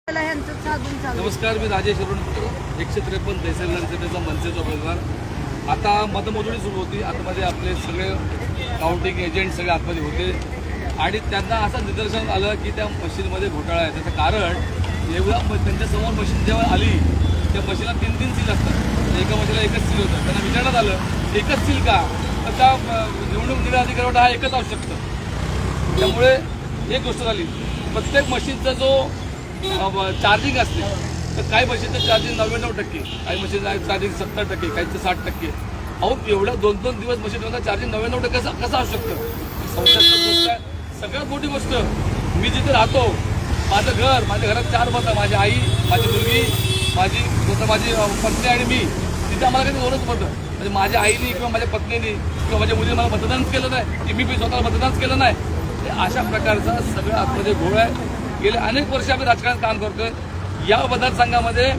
नमस्कार, मी राजेश अरुण 153 तहसील विधानसभेचा मनसेचा उमेदवार. आता मतमोजणी सुरू होती. आतमध्ये आपले सगळे काउंटिंग एजंट सगळे आतमध्ये होते आणि त्यांना असं निदर्शन आलं की त्या मशीनमध्ये घोटाळा आहे. त्याचं कारण एवढा त्यांच्यासमोर मशीन जेव्हा आली त्या मशीनला 3 सील असतात. एका मशीनला एकच सील होतं. त्यांना विचारण्यात आलं एकच सील का, तर त्या निवडणूक निर्णय अधिकाऱ्यावर हा एकच असू शकतं. त्यामुळे एक गोष्ट झाली, प्रत्येक मशीनचा जो चार्जिंग असते तर काही मशीनचं चार्जिंग 99%, काही मशीनचं चार्जिंग 70%, काहीचं 60%. अहो एवढ्या 2-2 दिवस मशीनला चार्जिंग 99% कसं असू शकतं? संशयास्पद गोष्ट आहे. सगळ्यात मोठी गोष्ट, मी जिथे राहतो माझं घर, माझ्या घरात 4 मतं, माझी आई, माझी मुलगी, माझी पत्नी आणि मी. तिथे आम्हाला काही 2च मतं. म्हणजे माझ्या आईनी किंवा माझ्या पत्नीने किंवा माझ्या मुलीने मला मतदानच केलं नाही की मी स्वतःला मतदानच केलं नाही. अशा प्रकारचा सगळं आतमध्ये घोळ आहे. गेले अनेक वर्ष आम्ही राजकारणात काम करतोय. या मतदारसंघामध्ये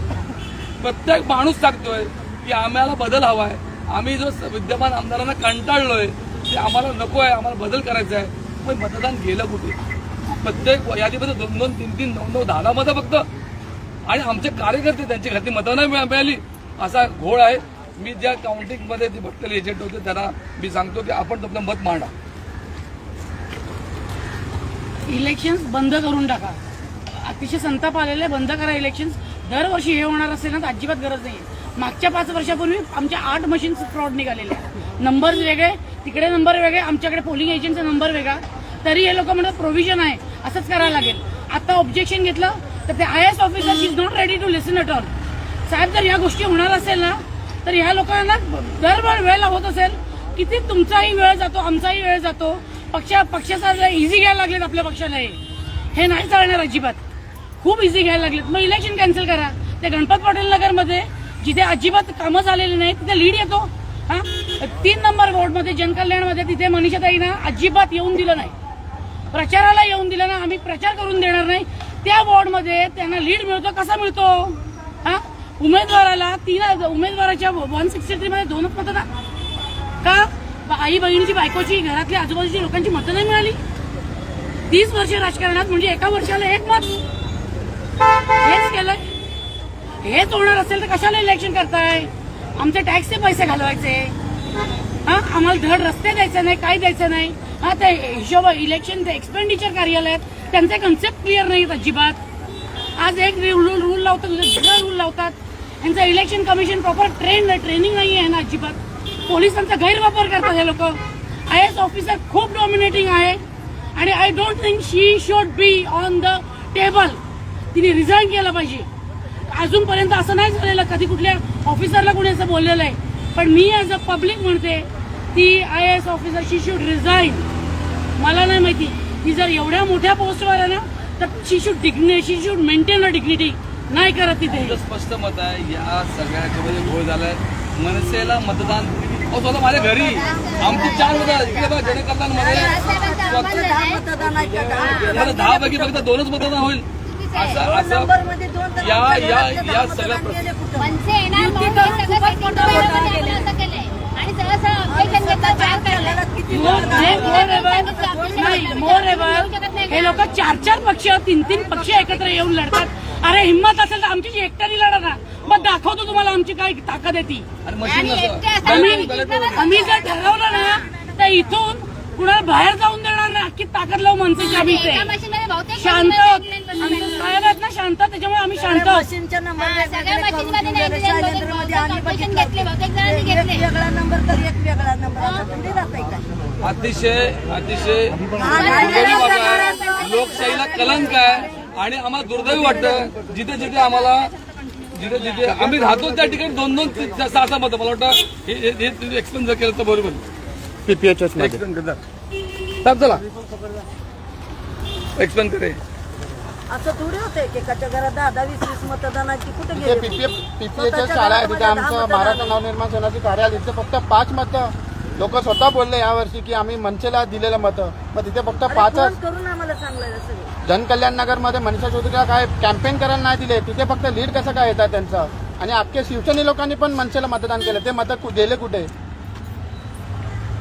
प्रत्येक माणूस सांगतोय की आम्हाला बदल हवा आहे. आम्ही जो विद्यमान आमदारांना कंटाळलोय ते आम्हाला नको आहे, आम्हाला बदल करायचा आहे. पण मतदान गेलं कुठे? प्रत्येक यादीमध्ये 2-2, 3-3, 9-9, 10 मतं फक्त. आणि आमचे कार्यकर्ते त्यांची घातली मतं नाही मिळाली, असा घोळ आहे. मी ज्या काउंटिंगमध्ये ते भटकले एजंट होते त्यांना मी सांगतो की आपण आपलं मत मांडा. इलेक्शन्स बंद करून टाका. अतिशय संताप आलेले, बंद करा इलेक्शन्स. दरवर्षी हे होणार असेल ना तर अजिबात गरज नाही. मागच्या 5 वर्षापूर्वी आमच्या 8 मशीन्स फ्रॉड निघालेले. नंबर्स वेगळे, तिकडे नंबर वेगळे, आमच्याकडे पोलिंग एजंटचा नंबर वेगळा. तरी हे लोक म्हणतात प्रोव्हिजन आहे, असंच करायला लागेल. आता ऑब्जेक्शन घेतलं तर ते IAS officer is not ready to listen at all. साहेब, जर या गोष्टी होणार असेल ना तर ह्या लोकांना दरवेळ वेळ लागत असेल. किती तुमचाही वेळ जातो, आमचाही वेळ जातो. पक्षाचा इझी घ्यायला लागलेत आपल्या पक्षाला. हे नाही चालणार अजिबात. खूप इझी घ्यायला लागलेत. मग इलेक्शन कॅन्सल करा. त्या गणपत पटेल नगरमध्ये जिथे अजिबात कामं झालेली नाही तिथे लीड येतो. 3 नंबर वॉर्डमध्ये जनकल्याणमध्ये तिथे मनीषाताईंना अजिबात येऊन दिलं नाही, प्रचाराला येऊन दिलं ना. आम्ही प्रचार करून देणार नाही. त्या वॉर्डमध्ये त्यांना लीड मिळतो. कसा मिळतो? उमेदवाराला 3 उमेदवाराच्या 163 मध्ये 2च मतदान का? आई बहिणीची, बायकोची, घरातल्या आजूबाजूच्या लोकांची मतं नाही मिळाली. 30 वर्ष राजकारणात म्हणजे एका वर्षाला 1 मत. हेच केलंय. हेच होणार असेल तर कशाला इलेक्शन करताय? आमचे टॅक्सचे पैसे घालवायचे. आम्हाला धड रस्ते द्यायचे नाही, काही द्यायचं नाही. ते हिशोब इलेक्शन एक्सपेंडिचर कार्यालयात त्यांचे कन्सेप्ट क्लिअर नाहीत अजिबात. आज एक रूल लावतात, दुसरा रूल लावतात. यांचं इलेक्शन कमिशन प्रॉपर ट्रेनिंग नाही आहे ना अजिबात. पोलिसांचा गैरवापर करतात हे लोक. IAS ऑफिसर खूप डॉमिनेटिंग आहे आणि I don't think she should be on the table. तिने रिझाईन केलं पाहिजे. अजूनपर्यंत असं नाही झालेलं कधी कुठल्या ऑफिसरला कोणी असं बोललेलं आहे. पण मी ॲज अ पब्लिक म्हणते ती IAS officer she should resign. मला नाही माहिती ती जर एवढ्या मोठ्या पोस्टवर आहे ना तर शी शुड मेंटेन अ डिग्निटी. नाही करत तिथे. स्पष्ट मत आहे. या सगळ्याच्यामध्ये घोळ झालाय. मनसेला मतदान स्वतः माझ्या घरी आमची 4 मतं इकडे बघा जनकल्याणमध्ये 10 पैकी फक्त 2च मतदान होईल. असं या सगळ्या हे लोक 4-4 पक्ष, 3-3 पक्ष एकत्र येऊन लढतात. अरे हिंमत असेल तर आमची एकट्याने लढा ना. मग दाखवतो तुम्हाला आमची काय ताकद आहे ती. आम्ही जर ठरवलं ना तर इथून कुणाला बाहेर जाऊन देणार नाही. अख्खी ताकद लावू मनसेची. आम्ही शांत साहेब आहेत ना, शांत. त्याच्यामुळे आम्ही शांत. अतिशय लोकशाहीला कलंक आहे आणि आम्हाला दुर्दैवी वाटतं जिथे आम्ही राहतो त्या ठिकाणी 2-2, 6-6 मतं. मला वाटतं हे एक्सप्लेन जर केलं तर बरोबर. PPHS चला एक्सप्लेन करे. असं थोडी होते की एकाच्या घरात 10-20 मतदानाची कुठे गेले? PPHS शाळा आहे तिथे आमचं महाराष्ट्र नवनिर्माण सेनाचे कार्यालय. तिथे फक्त 5 मतं. लोक स्वतः बोलले यावर्षी की आम्ही मनसेला दिलेलं मतं. मग तिथे फक्त 5च करून आम्हाला सांगलं. जनकल्याण नगरमध्ये मनीषा चौधरीला काय कॅम्पेन करायला नाही दिले. तिथे फक्त लीड कसं काय येतात त्यांचं. आणि अख्ख्या शिवसेने लोकांनी पण मनसेला मतदान केलं. ते मतं गेले कुठे?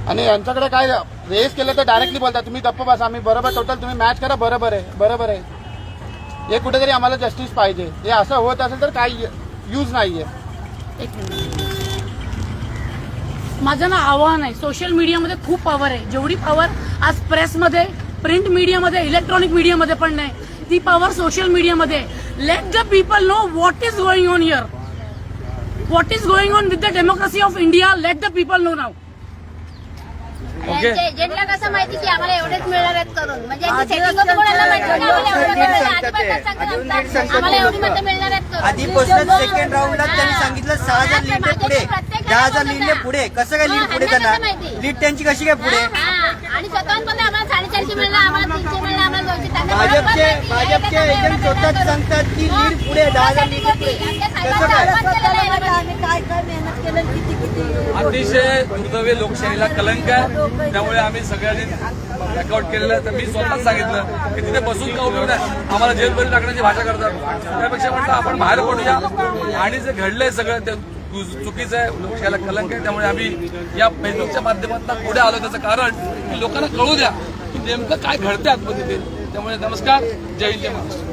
आणि यांच्याकडे काय रेस केलं तर डायरेक्टली बोलतात तुम्ही गप्प बसा, आम्ही बरोबर टोटल तुम्ही मॅच करा, बरोबर आहे. हे कुठेतरी आम्हाला जस्टिस पाहिजे. हे असं होत असेल तर काही यूज नाहीये. एक मिनिट. माझं ना आव्हान आहे, सोशल मीडियामध्ये खूप पॉवर आहे. जेवढी पॉवर आज प्रेसमध्ये, प्रिंट मीडियामध्ये, इलेक्ट्रॉनिक मीडियामध्ये पण नाही, ती पॉवर सोशल मीडियामध्ये. Let the people know what is going on here, what is going on with the democracy of India. Let the people know now. Okay. एजंटला कसं माहिती की आम्हाला एवढेच मिळणार आहेत करून, म्हणजे सेटिंग होतं कोणाला माहिती की आम्हाला एवढं मिळणार आहे. आधीपासूनच सांगतात आम्हाला एवढी मतं मिळणार आहेत करून. आधीपासूनच सेकंड राऊंडला त्यांनी सांगितलं 6,000 लीडने पुढे, 10,000 लीडने पुढे. कसं काय लीड पुढे त्यांना, लीड त्यांची कशी काय पुढे? आणि स्वतःहून पण आम्हाला 450 मिळणार, आम्हाला 300 मिळणार, आम्हाला 200. भाजपचे एजंट स्वतःच सांगतात की लीड पुढे, 10,000 लीड पुढे. कसं काय? आम्ही काय काय मेहनत केलं, किती किती अतिशय दुर्दैवी लोकशाहीला कलंक आहे. त्यामुळे आम्ही सगळ्यांनी रेकॉर्ड केलेलं आहे. तर मी स्वतःच सांगितलं की तिथे बसून का उपयोग नाही, आम्हाला जेलमध्ये टाकण्याची भाषा करतात. त्यापेक्षा म्हटलं आपण बाहेर पडूया. आणि जे घडलंय सगळं ते चुकीचं आहे, लोकशाहीला कलंक आहे. त्यामुळे आम्ही या फेसबुकच्या माध्यमातून पुढे आलो. त्याचं कारण की लोकांना कळू द्या की नेमकं काय घडतंय आतमध्ये ते. त्यामुळे नमस्कार, जय हिंद, जय महाराष्ट्र.